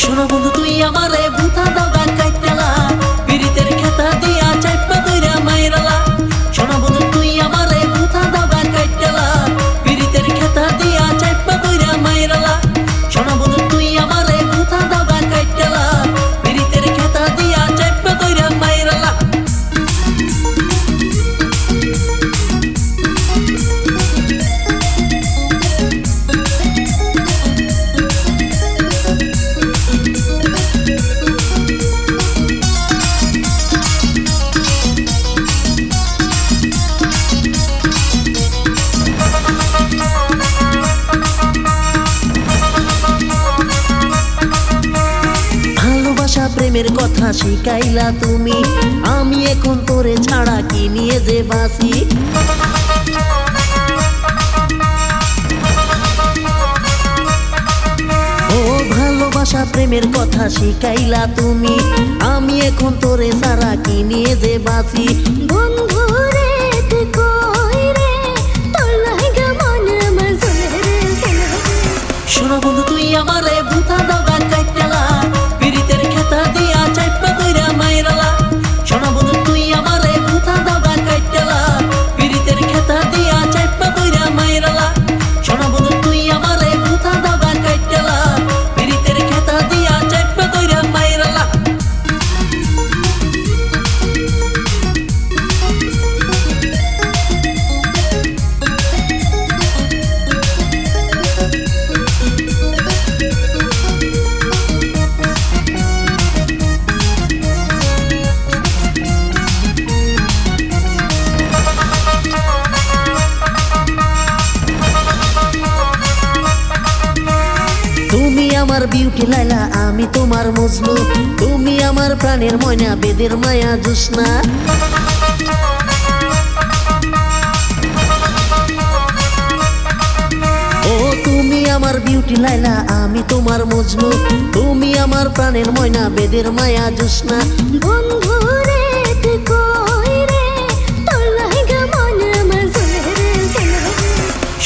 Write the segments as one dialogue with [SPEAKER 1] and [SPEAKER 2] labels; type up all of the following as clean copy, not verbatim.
[SPEAKER 1] শোনো বন্ধু তুই আমারে ভূতা দাগা কাইটালা পিরিতের খেতা দিয়া চাইপা দইরা মাইরালা শোনো বন্ধু তুই আমারে ভূতা দাগা কাইটালা পিরিতের খেতা দিয়া চাইপা দইরা মাইরালা শোনো বন্ধু তুই আমারে ভূতা দাগা কাইটালা পিরিতের খেতা দিয়া চাইপা দইরা মাইরালা প্রেমের কথা শিখাইলা তুমি আমি এখন তোরে ছাড়া কি নিয়ে যে বাসি ও ভালোবাসা প্রেমের কথা শিখাইলা তুমি আমি এখন তোরে ছাড়া কি নিয়ে যে বাসি
[SPEAKER 2] বন্ধু রে তুই কই রে তোর লাগা মন আমার জ্বলে রে জ্বলে
[SPEAKER 1] শোনো বন্ধু তুই আমারে ভূতা দাগা কাইটালা পিরিতের খেতা দিয়া চাইপা দইরা মাইরালা শোনো বন্ধু তুই আমারে ভূতা দাগা কাইটালা পিরিতের খেতা দিয়া চাইপা দইরা মাইরালা শোনো বন্ধু তুই আমারে ভূতা দাগা কাইটালা পিরিতের খেতা দিয়া চাইপা দইরা মাইরালা তুমি আমার বিউটি লাইলা আমি তোমার মজনু তুমি আমার প্রাণের ময়না বেদের মায়া জোসনা ও তুমি আমার বিউটি লাইলা আমি তোমার মজনু তুমি আমার প্রাণের ময়না বেদের মায়া জোসনা
[SPEAKER 2] বন্ধু রে তুই কই রে তোর লাগা মন আমার জ্বলে রে জ্বলে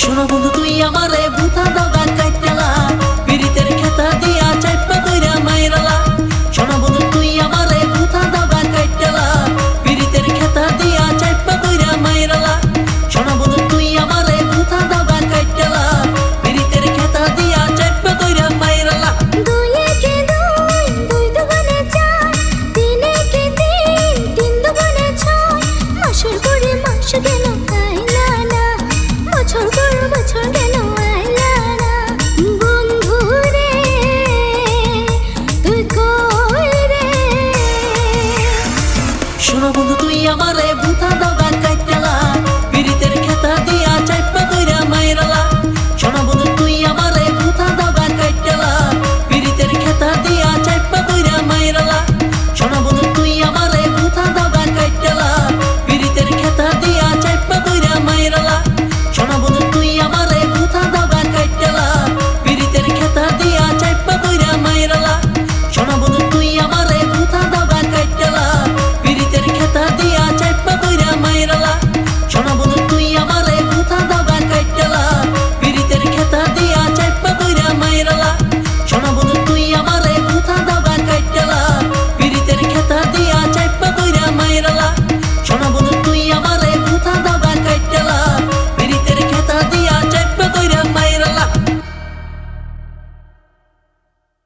[SPEAKER 1] শোনো বন্ধু তুই আমারে ভূতা দাগা